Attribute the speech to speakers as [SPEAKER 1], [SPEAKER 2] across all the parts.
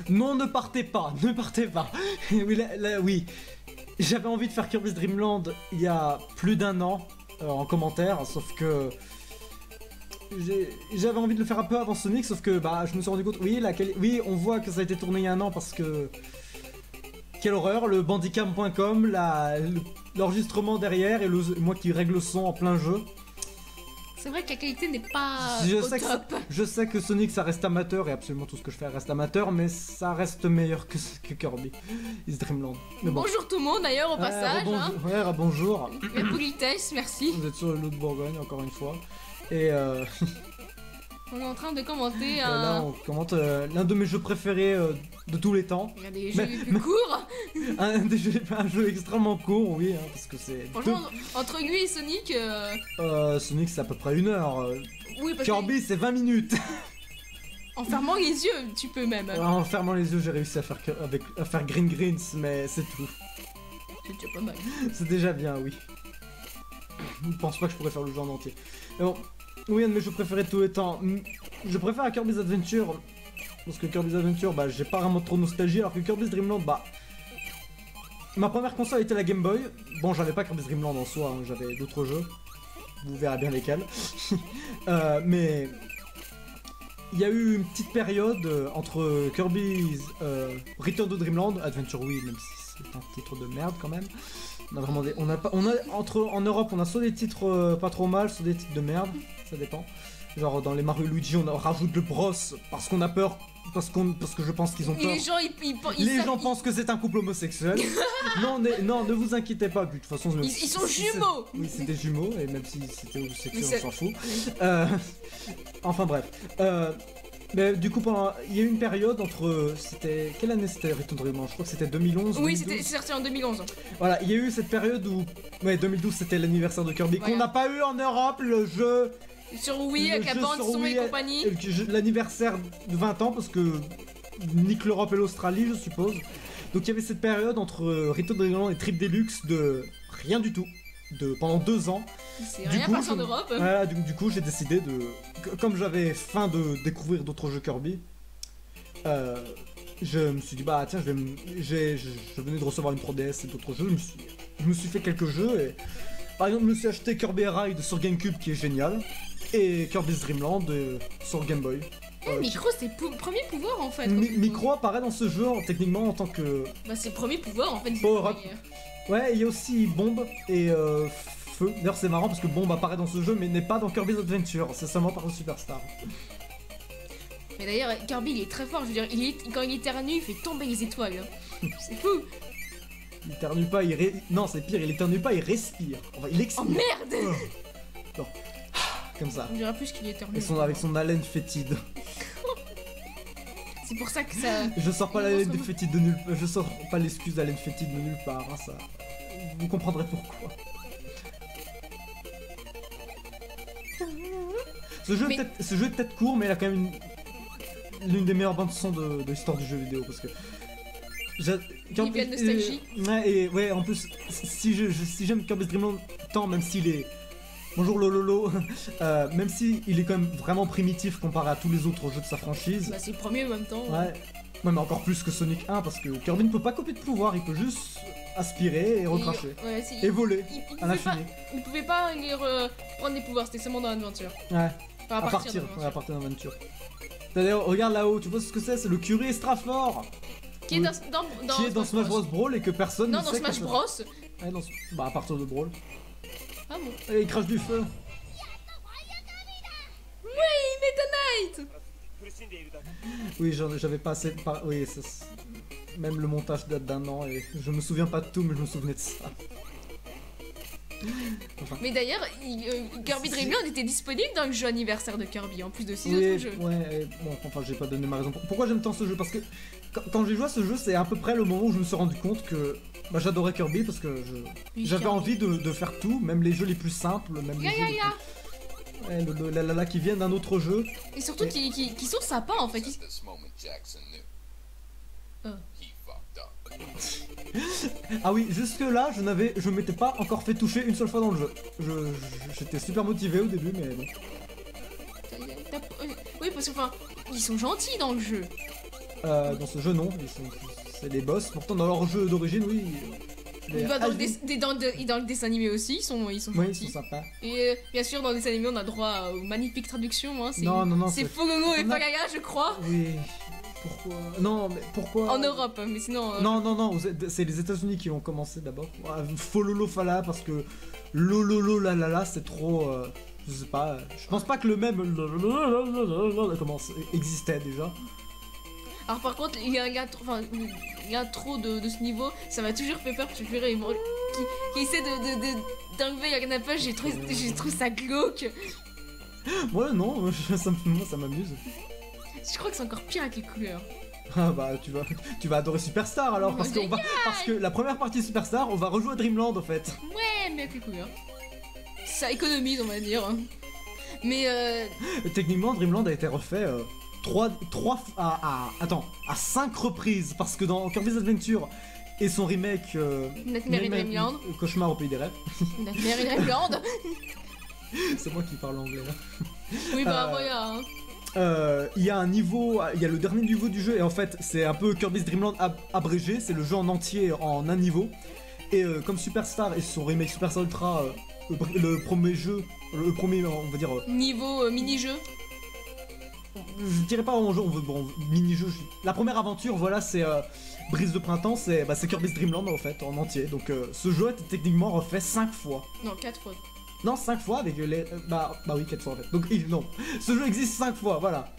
[SPEAKER 1] Non, ne partez pas, ne partez pas. Oui, oui. J'avais envie de faire Kirby's Dream Land il y a plus d'1 an en commentaire, sauf que j'avais envie de le faire un peu avant Sonic, sauf que bah je me suis rendu compte, oui, on voit que ça a été tourné il y a 1 an parce que quelle horreur, le bandicam.com, l'enregistrement derrière et moi qui règle le son en plein jeu.
[SPEAKER 2] C'est vrai que la qualité n'est pas
[SPEAKER 1] je sais que Sonic ça reste amateur et absolument tout ce que je fais reste amateur, mais ça reste meilleur que Kirby Is Dream Land.
[SPEAKER 2] Bon. Bonjour tout le monde d'ailleurs au passage.
[SPEAKER 1] Bonjour.
[SPEAKER 2] La politesse, merci.
[SPEAKER 1] Vous êtes sur le loup de Bourgogne encore une fois. Et
[SPEAKER 2] on est en train de commenter
[SPEAKER 1] là on commente l'un de mes jeux préférés de tous les temps.
[SPEAKER 2] Il y a des jeux plus courts.
[SPEAKER 1] un jeu extrêmement court, oui, hein, parce que c'est...
[SPEAKER 2] Franchement, entre lui et Sonic...
[SPEAKER 1] Sonic c'est à peu près 1 heure.
[SPEAKER 2] Oui, parce
[SPEAKER 1] Kirby c'est 20 minutes.
[SPEAKER 2] En fermant les yeux, tu peux même.
[SPEAKER 1] En fermant les yeux, j'ai réussi à faire Green Greens, mais c'est tout.
[SPEAKER 2] C'est déjà pas mal.
[SPEAKER 1] C'est déjà bien, oui. Je pense pas que je pourrais faire le jeu en entier. Mais bon, oui, un de mes jeux préférés de tous les temps. Je préfère à Kirby's Adventure, parce que Kirby's Adventure, bah, j'ai pas vraiment trop de nostalgie, alors que Kirby's Dream Land, bah... Ma première console était la Game Boy. Bon, j'avais pas Kirby's Dream Land en soi, hein, j'avais d'autres jeux. Vous verrez bien lesquels. Mais... Il y a eu une petite période entre Kirby's Return to Dreamland, Adventure oui, même si c'est un titre de merde quand même. On a vraiment en Europe, on a soit des titres pas trop mal, soit des titres de merde, ça dépend. Genre dans les Mario Luigi, on rajoute le Bros parce qu'on a peur, parce que je pense qu'ils ont peur.
[SPEAKER 2] Les
[SPEAKER 1] gens pensent que c'est un couple homosexuel. non, ne vous inquiétez pas, de toute façon.
[SPEAKER 2] Ils sont jumeaux.
[SPEAKER 1] Oui, c'est des jumeaux, et même si c'était homosexuel, on s'en fout. Enfin bref. Mais du coup, il y a eu une période entre... C'était... Quelle année c'était Return to Dreamland? Je crois que c'était 2011.
[SPEAKER 2] Oui, c'est sorti en 2011.
[SPEAKER 1] Voilà, il y a eu cette période où... Ouais, 2012 c'était l'anniversaire de Kirby, qu'on n'a pas eu en Europe, le jeu...
[SPEAKER 2] Sur Wii, avec la bande son et compagnie.
[SPEAKER 1] L'anniversaire de 20 ans, parce que... Nique l'Europe et l'Australie, je suppose. Donc il y avait cette période entre Return to Dreamland et Trip Deluxe de... Rien du tout. Pendant 2 ans.
[SPEAKER 2] C'est rien passé en Europe.
[SPEAKER 1] Voilà, du coup j'ai décidé de... Comme j'avais faim de découvrir d'autres jeux Kirby, je me suis dit bah tiens je venais de recevoir une 3DS et d'autres jeux, je me suis fait quelques jeux et... Par exemple je me suis acheté Kirby Ride sur GameCube qui est génial, et Kirby's Dream Land sur Game Boy.
[SPEAKER 2] Micro c'est le premier pouvoir en fait.
[SPEAKER 1] Micro apparaît dans ce jeu techniquement en tant que...
[SPEAKER 2] Bah c'est le premier pouvoir en fait.
[SPEAKER 1] Ouais, il y a aussi Bombe et Feu. D'ailleurs, c'est marrant parce que Bombe apparaît dans ce jeu mais n'est pas dans Kirby's Adventure, c'est seulement par le Superstar.
[SPEAKER 2] Mais d'ailleurs, Kirby il est très fort, je veux dire, quand il éternue, il fait tomber les étoiles. C'est fou.
[SPEAKER 1] Il éternue pas, non, c'est pire, il éternue pas, il respire. Enfin, il expire.
[SPEAKER 2] Oh merde.
[SPEAKER 1] Non. Comme ça.
[SPEAKER 2] On dirait plus qu'il éternue.
[SPEAKER 1] Et avec son haleine fétide.
[SPEAKER 2] C'est pour ça que ça...
[SPEAKER 1] Je sors pas l'haleine fétide de nulle part. Je sors pas l'excuse d'haleine fétide de nulle part, hein, ça. Vous comprendrez pourquoi. Ce jeu est peut-être court, mais il a quand même l'une des meilleures bandes son de l'histoire du jeu vidéo, parce que...
[SPEAKER 2] Il vient de nostalgie.
[SPEAKER 1] Ouais, en plus, si j'aime Kirby's Dream Land tant, même s'il est... Bonjour Lololo, même si il est quand même vraiment primitif comparé à tous les autres jeux de sa franchise.
[SPEAKER 2] Bah c'est le premier en même temps.
[SPEAKER 1] Ouais, mais encore plus que Sonic 1 parce que Kirby ne peut pas copier de pouvoir, il peut juste aspirer et recracher. Et voler à l'infini.
[SPEAKER 2] Il pouvait pas prendre des pouvoirs, c'était seulement dans l'aventure.
[SPEAKER 1] Ouais,
[SPEAKER 2] enfin, à partir
[SPEAKER 1] de l'aventure. D'ailleurs, regarde là-haut, tu vois ce que c'est le curé Estrafort.
[SPEAKER 2] Qui est dans
[SPEAKER 1] Smash Bros Brawl et que personne ne sait.
[SPEAKER 2] Non, dans Smash Bros.
[SPEAKER 1] Ouais, bah à partir de Brawl.
[SPEAKER 2] Ah bon.
[SPEAKER 1] Et il crache du feu.
[SPEAKER 2] Oui, Meta Knight.
[SPEAKER 1] Oui, j'avais pas assez... Oui, même le montage date d'1 an et je me souviens pas de tout, mais je me souvenais de ça.
[SPEAKER 2] Enfin. Mais d'ailleurs, Kirby Dream Land était disponible dans le jeu anniversaire de Kirby, en plus de 6 autres jeux.
[SPEAKER 1] Ouais, bon, enfin, j'ai pas donné ma raison. Pourquoi j'aime tant ce jeu? Parce que quand j'ai joué à ce jeu, c'est à peu près le moment où je me suis rendu compte que bah, j'adorais Kirby parce que j'avais envie de faire tout, même les jeux les plus simples, même les jeux les plus... Ouais, la qui viennent d'un autre jeu.
[SPEAKER 2] Et surtout qui sont sympas en fait.
[SPEAKER 1] Ah oui, jusque là, je m'étais pas encore fait toucher une seule fois dans le jeu. J'étais super motivé au début, mais bon.
[SPEAKER 2] Oui, parce que enfin, ils sont gentils dans le jeu.
[SPEAKER 1] Dans ce jeu, non, c'est des boss. Pourtant, dans leur jeu d'origine, oui.
[SPEAKER 2] Bah, dans le dessin animé aussi, ils sont
[SPEAKER 1] Oui, ils
[SPEAKER 2] gentils.
[SPEAKER 1] sont sympas.
[SPEAKER 2] Et bien sûr, dans le dessin animé, on a droit aux magnifiques traductions. Hein,
[SPEAKER 1] Non,
[SPEAKER 2] c'est Fololo et
[SPEAKER 1] on a-
[SPEAKER 2] Pagaya, je crois.
[SPEAKER 1] Oui. Pourquoi? Non, mais pourquoi?
[SPEAKER 2] En Europe, mais sinon.
[SPEAKER 1] Non, c'est les États-Unis qui ont commencé d'abord. Fololo Fala parce que Lololo la la la, c'est trop. Je sais pas. Je pense pas que le même existait déjà.
[SPEAKER 2] Alors, par contre, il y a l'intro de ce niveau, ça m'a toujours fait peur. Je dirais, qui essaie d'enlever la canne à pêche, j'ai trouvé ça glauque.
[SPEAKER 1] Ouais, non, moi, ça m'amuse.
[SPEAKER 2] Je crois que c'est encore pire avec les couleurs.
[SPEAKER 1] Ah bah tu vas adorer Superstar alors parce que la première partie de Superstar on va rejouer à Dreamland en fait.
[SPEAKER 2] Ouais, mais avec les couleurs. Ça économise, on va dire. Mais
[SPEAKER 1] Techniquement Dreamland a été refait à 5 reprises parce que dans Kirby's Adventure et son remake
[SPEAKER 2] Nightmare in Dreamland.
[SPEAKER 1] Cauchemar au pays des rêves.
[SPEAKER 2] Nightmare in Dreamland.
[SPEAKER 1] C'est moi qui parle anglais là.
[SPEAKER 2] Oui bah voilà. Hein.
[SPEAKER 1] Il y a un niveau, il y a le dernier niveau du jeu et en fait c'est un peu Kirby's Dreamland abrégé, c'est le jeu en entier en un niveau et comme Superstar et son remake Superstar Ultra, le premier jeu, le premier on va dire
[SPEAKER 2] niveau mini-jeu.
[SPEAKER 1] Je dirais pas en jeu, mini-jeu, la première aventure voilà c'est Brise de printemps, c'est Kirby's Dreamland en fait en entier donc ce jeu a été techniquement refait 5 fois.
[SPEAKER 2] Non 4 fois.
[SPEAKER 1] Non, 5 fois avec les. Bah oui, 4 fois en fait. Donc, non. Ce jeu existe 5 fois, voilà.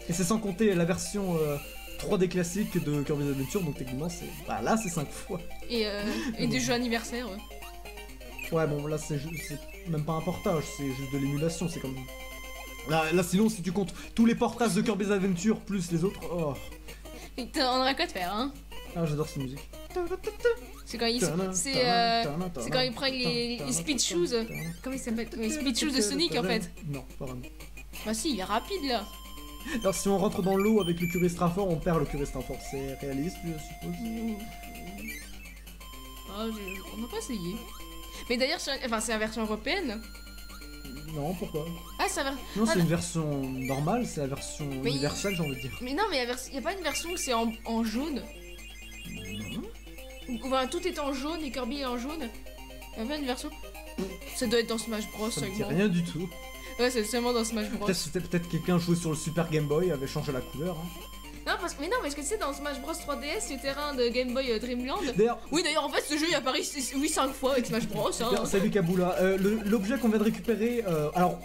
[SPEAKER 1] Et c'est sans compter la version 3D classique de Kirby's Adventure, donc techniquement, c'est. Bah là, c'est 5 fois.
[SPEAKER 2] Et des jeux anniversaires, ouais.
[SPEAKER 1] Ouais, bon, là, c'est même pas un portage, c'est juste de l'émulation, c'est comme. Là, sinon, si tu comptes tous les portages de Kirby's Adventure plus les autres. Oh.
[SPEAKER 2] On aurait quoi de faire, hein.
[SPEAKER 1] Ah, j'adore cette musique.
[SPEAKER 2] C'est quand il prend les speed shoes. Comment il s'appelle? Les speed shoes de Sonic en fait.
[SPEAKER 1] Non, pas vraiment.
[SPEAKER 2] Bah si, il est rapide là.
[SPEAKER 1] Alors si on rentre dans l'eau avec le curé Strafford, on perd le curé Strafford. C'est réaliste, je suppose.
[SPEAKER 2] Ah, on n'a pas essayé. Mais d'ailleurs, c'est la version européenne.
[SPEAKER 1] Non, pourquoi?
[SPEAKER 2] Ah, ça va.
[SPEAKER 1] Non, c'est une version normale, c'est la version universelle, j'ai envie de dire.
[SPEAKER 2] Mais non, mais il n'y a pas une version où c'est en jaune. Enfin, tout est en jaune et Kirby est en jaune. Il y a pas une version. Ça doit être dans Smash Bros.
[SPEAKER 1] Ça me dit rien du tout.
[SPEAKER 2] Ouais, c'est seulement dans Smash Bros.
[SPEAKER 1] Peut-être quelqu'un jouait sur le Super Game Boy avait changé la couleur. Hein.
[SPEAKER 2] Non, parce que tu sais, dans Smash Bros 3DS, le terrain de Game Boy Dreamland.
[SPEAKER 1] D'ailleurs,
[SPEAKER 2] en fait, ce jeu il apparaît 5 fois avec Smash Bros. Hein.
[SPEAKER 1] Salut Kabula. L'objet qu'on vient de récupérer, alors.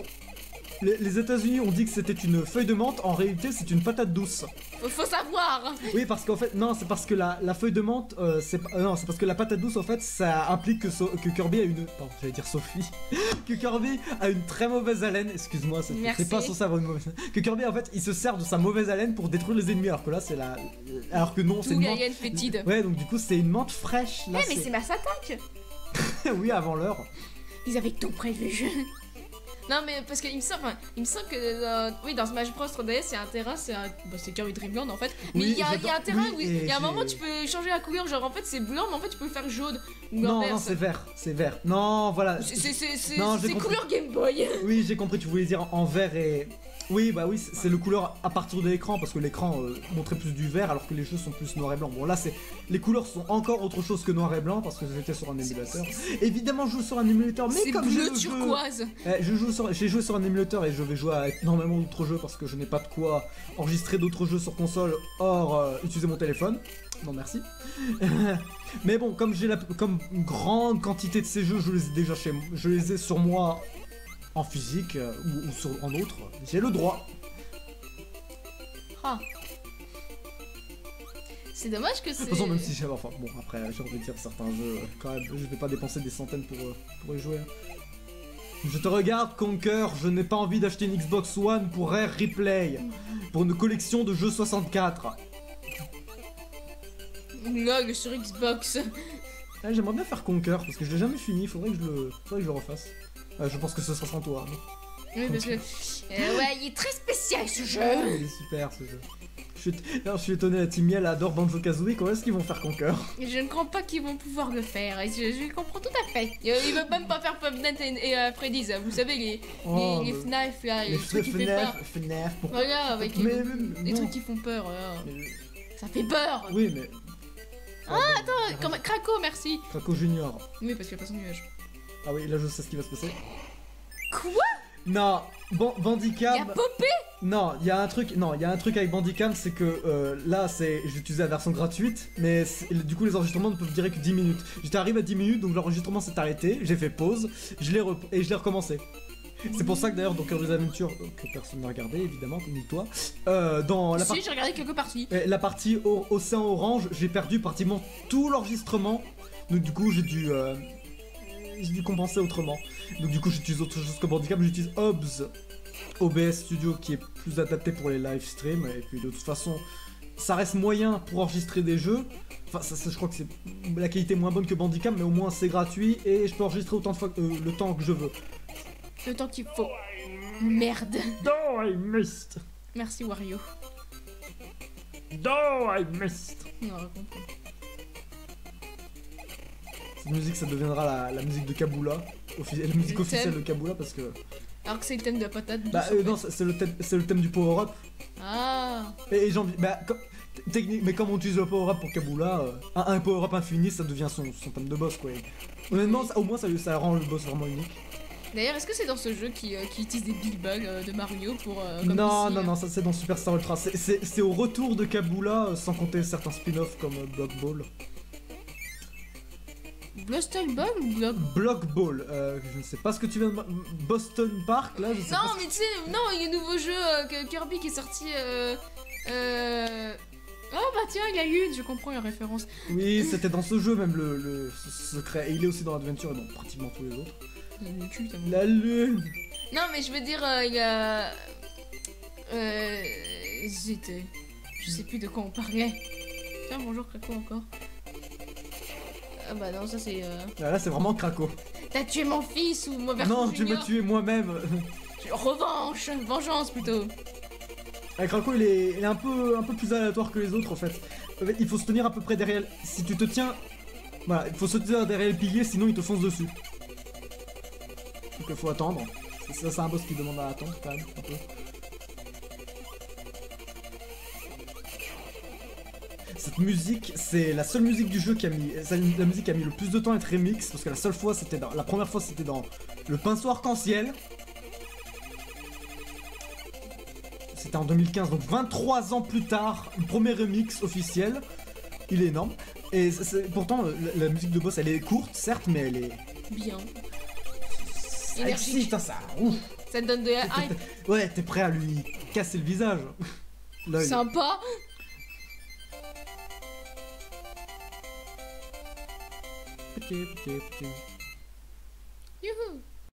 [SPEAKER 1] Les États-Unis ont dit que c'était une feuille de menthe, en réalité c'est une patate douce.
[SPEAKER 2] Faut savoir.
[SPEAKER 1] Oui, parce qu'en fait, non, c'est parce que la feuille de menthe, c'est parce que la patate douce en fait, ça implique que Kirby a une. Pardon, j'allais dire Sophie. Que Kirby a une très mauvaise haleine. Excuse-moi, c'est pas censé avoir une mauvaise haleine. Que Kirby en fait, il se sert de sa mauvaise haleine pour détruire les ennemis, alors que là c'est la. Alors que non, c'est une menthe.
[SPEAKER 2] Fétide.
[SPEAKER 1] Ouais, donc du coup c'est une menthe fraîche. Là,
[SPEAKER 2] mais c'est Mars Attack.
[SPEAKER 1] Oui, avant l'heure.
[SPEAKER 2] Ils avaient tout prévu. Non mais parce qu'il me semble que oui dans Smash Bros 3DS il y a un terrain, c'est Kirby Dreamland en fait. Mais
[SPEAKER 1] oui,
[SPEAKER 2] il y a un terrain où il y a un moment
[SPEAKER 1] j'ai-
[SPEAKER 2] tu peux changer la couleur, genre en fait c'est blanc mais en fait tu peux le faire jaune ou
[SPEAKER 1] Non,
[SPEAKER 2] l'inverse.
[SPEAKER 1] c'est vert. Non, voilà. Non, j'ai
[SPEAKER 2] C'est
[SPEAKER 1] compris.
[SPEAKER 2] couleur Game Boy.
[SPEAKER 1] Oui, j'ai compris, tu voulais dire en vert et. Oui, bah oui, c'est le couleur à partir de l'écran parce que l'écran montrait plus du vert alors que les jeux sont plus noir et blanc. Bon, là, les couleurs sont encore autre chose que noir et blanc parce que j'étais sur un émulateur. Évidemment, je joue sur un émulateur, mais
[SPEAKER 2] C'est
[SPEAKER 1] comme
[SPEAKER 2] bleu
[SPEAKER 1] j'ai
[SPEAKER 2] turquoise.
[SPEAKER 1] j'ai joué sur un émulateur et je vais jouer à énormément d'autres jeux parce que je n'ai pas de quoi enregistrer d'autres jeux sur console hors utiliser mon téléphone. Non, merci. Mais bon, comme j'ai comme une grande quantité de ces jeux, je les ai déjà je les ai sur moi. En physique ou en autre, j'ai le droit.
[SPEAKER 2] Ah. C'est dommage que c'est.
[SPEAKER 1] De toute façon, même si j'ai. Enfin, bon, après, j'ai envie de dire certains jeux, quand même, je vais pas dépenser des centaines pour y jouer. Je te regarde, Conker, je n'ai pas envie d'acheter une Xbox One pour Rare Replay, pour une collection de jeux 64.
[SPEAKER 2] Log sur Xbox.
[SPEAKER 1] Ah, j'aimerais bien faire Conker, parce que je l'ai jamais fini, faudrait que je le refasse. Je pense que ce sera sans toi.
[SPEAKER 2] Oui, parce que. Ouais, il est très spécial ce jeu.
[SPEAKER 1] Il est super ce jeu. je suis étonné, la Team Miel adore Banjo-Kazooie, comment est-ce qu'ils vont faire Conquer?
[SPEAKER 2] Et je ne crois pas qu'ils vont pouvoir le faire, et je comprends tout à fait. Ils veulent même pas faire Five Nights et Freddy's, vous savez, les FNAF, là, les trucs qui font peur.
[SPEAKER 1] FNAF, pourquoi?
[SPEAKER 2] Voilà, avec les
[SPEAKER 1] non.
[SPEAKER 2] trucs qui font peur, voilà.
[SPEAKER 1] Mais-
[SPEAKER 2] Ça fait peur.
[SPEAKER 1] Oui, mais...
[SPEAKER 2] Attends, comme Craco, merci.
[SPEAKER 1] Craco Junior.
[SPEAKER 2] Oui, parce qu'il a pas son nuage.
[SPEAKER 1] Ah oui, là je sais ce qui va se passer.
[SPEAKER 2] Quoi?
[SPEAKER 1] Non,
[SPEAKER 2] Il y a
[SPEAKER 1] Bandicam...
[SPEAKER 2] Popé.
[SPEAKER 1] Non, il y a un truc avec Bandicam, c'est que là, j'ai utilisé la version gratuite, mais du coup les enregistrements ne peuvent durer que 10 minutes. J'étais arrivé à 10 minutes, donc l'enregistrement s'est arrêté, j'ai fait pause, et je l'ai recommencé. C'est pour ça que d'ailleurs dans Kirby's Adventure, que personne n'a regardé évidemment, ni toi, dans la
[SPEAKER 2] Si, j'ai regardé quelques parties.
[SPEAKER 1] la partie Océan Orange, j'ai perdu pratiquement tout l'enregistrement, donc du coup j'ai dû compenser autrement. Donc du coup j'utilise autre chose que Bandicam, j'utilise OBS Studio qui est plus adapté pour les live streams, et puis de toute façon ça reste moyen pour enregistrer des jeux. Enfin ça, je crois que c'est la qualité est moins bonne que Bandicam, mais au moins c'est gratuit et je peux enregistrer autant de fois le temps que je veux.
[SPEAKER 2] Le temps qu'il faut. Merde.
[SPEAKER 1] No, I missed.
[SPEAKER 2] Merci Wario.
[SPEAKER 1] No, I missed.
[SPEAKER 2] Non, je comprends.
[SPEAKER 1] Cette musique ça deviendra la musique de Kabula, la musique officielle de Kabula parce que...
[SPEAKER 2] Alors que c'est le thème de la patate.
[SPEAKER 1] Bah non, c'est le thème du power-up.
[SPEAKER 2] Ah.
[SPEAKER 1] Et j'ai envie... Bah, mais comme on utilise le power-up pour Kabula, un power-up infini ça devient son thème de boss quoi. Honnêtement, au moins ça rend le boss vraiment unique.
[SPEAKER 2] D'ailleurs, est-ce que c'est dans ce jeu qui utilise des Big Bugs de Mario pour...
[SPEAKER 1] Non, ça c'est dans Super Star Ultra. C'est au retour de Kabula, sans compter certains spin-offs comme Block Ball.
[SPEAKER 2] Boston Ball ou Block?
[SPEAKER 1] Block Ball, je ne sais pas ce que tu viens de... Boston Park, là, je sais pas.
[SPEAKER 2] Non, mais tu sais, non, il y a un nouveau jeu que Kirby qui est sorti... Oh bah tiens, il y a une, je comprends la référence.
[SPEAKER 1] Oui, c'était dans ce jeu même le secret. Et il est aussi dans Adventure et dans pratiquement tous les autres. La lune.
[SPEAKER 2] Non, mais je veux dire, il y a... Zut, je sais plus de quoi on parlait. Tiens, bonjour Craco encore. Ah bah non, ça c'est...
[SPEAKER 1] Là c'est vraiment Craco.
[SPEAKER 2] T'as tué mon fils ou mon version
[SPEAKER 1] Non, tu m'as tué moi-même.
[SPEAKER 2] Revanche, vengeance plutôt.
[SPEAKER 1] Craco il est un peu plus aléatoire que les autres en fait. Il faut se tenir à peu près derrière... Si tu te tiens... Voilà, il faut se tenir derrière le pilier sinon il te fonce dessus. Donc il faut attendre. Ça c'est un boss qui demande à attendre quand même un peu. Cette musique, c'est la seule musique du jeu qui a mis... La musique qui a mis le plus de temps à être remix, parce que la seule fois c'était dans... La première fois c'était dans le pinceau arc-en-ciel. C'était en 2015, donc 23 ans plus tard, le premier remix officiel. Il est énorme. Et pourtant, la musique de boss, elle est courte, certes, mais elle est...
[SPEAKER 2] Bien.
[SPEAKER 1] Ça excite, hein, ça... Ouf.
[SPEAKER 2] Ça te donne de la hype.
[SPEAKER 1] Ouais, t'es prêt à lui casser le visage. Là,
[SPEAKER 2] sympa.
[SPEAKER 1] Ok.
[SPEAKER 2] Youhou.